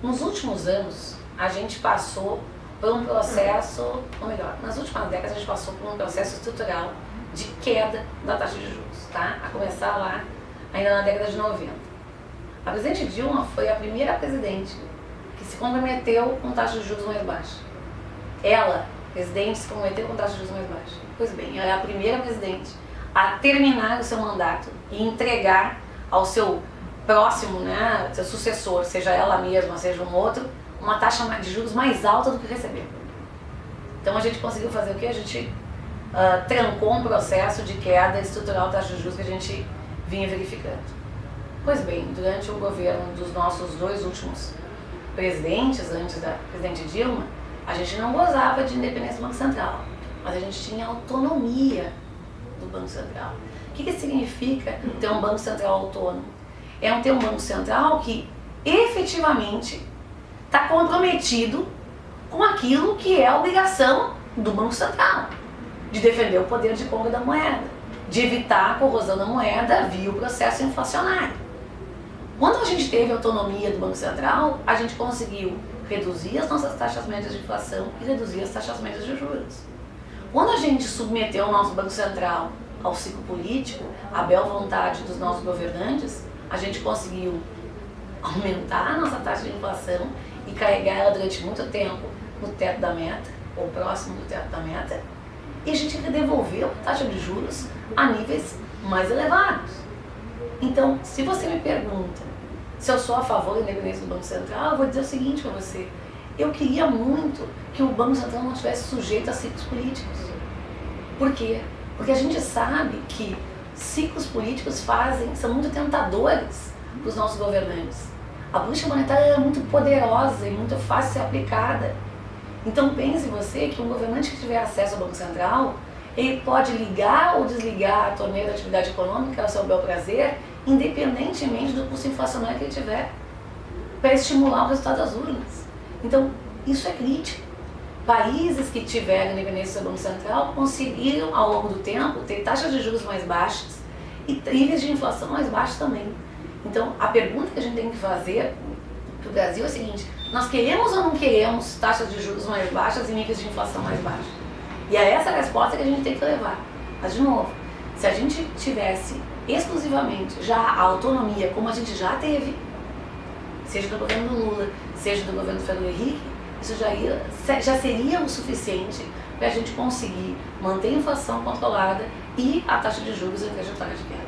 Nos últimos anos, a gente passou por um processo, ou melhor, nas últimas décadas a gente passou por um processo estrutural de queda da taxa de juros, tá? A começar lá, ainda na década de 90. A presidente Dilma foi a primeira presidente que se comprometeu com taxa de juros mais baixa. Ela, presidente, se comprometeu com taxa de juros mais baixa. Pois bem, ela é a primeira presidente a terminar o seu mandato e entregar ao seu próximo, né, seu sucessor, seja ela mesma, seja um outro, uma taxa de juros mais alta do que recebeu. Então a gente conseguiu fazer o quê? A gente trancou um processo de queda estrutural da taxa de juros que a gente vinha verificando. Pois bem, durante o governo dos nossos dois últimos presidentes, antes da presidente Dilma, a gente não gozava de independência do Banco Central, mas a gente tinha autonomia do Banco Central. O que significa ter um Banco Central autônomo? É ter um Banco Central que efetivamente está comprometido com aquilo que é a obrigação do Banco Central, de defender o poder de compra da moeda, de evitar a corrosão da moeda via o processo inflacionário. Quando a gente teve autonomia do Banco Central, a gente conseguiu reduzir as nossas taxas médias de inflação e reduzir as taxas médias de juros. Quando a gente submeteu o nosso Banco Central ao ciclo político, à bel vontade dos nossos governantes, a gente conseguiu aumentar a nossa taxa de inflação e carregar ela durante muito tempo no teto da meta, ou próximo do teto da meta, e a gente devolveu a taxa de juros a níveis mais elevados. Então, se você me pergunta se eu sou a favor da independência do Banco Central, eu vou dizer o seguinte para você: eu queria muito que o Banco Central não estivesse sujeito a ciclos políticos. Por quê? Porque a gente sabe que ciclos políticos são muito tentadores para os nossos governantes. A política monetária é muito poderosa e muito fácil de ser aplicada. Então pense você que um governante que tiver acesso ao Banco Central, ele pode ligar ou desligar a torneira da atividade econômica ao seu bel prazer, independentemente do custo inflacionário que ele tiver, para estimular o resultado das urnas. Então, isso é crítico. Países que tiveram independência do Banco Central conseguiram, ao longo do tempo, ter taxas de juros mais baixas e níveis de inflação mais baixos também. Então, a pergunta que a gente tem que fazer para o Brasil é a seguinte: nós queremos ou não queremos taxas de juros mais baixas e níveis de inflação mais baixos? E é essa a resposta que a gente tem que levar. Mas, de novo, se a gente tivesse exclusivamente já a autonomia, como a gente já teve, seja do governo do Lula, seja do governo do Fernando Henrique, isso já seria o suficiente para a gente conseguir manter a inflação controlada e a taxa de juros em trajetória de queda.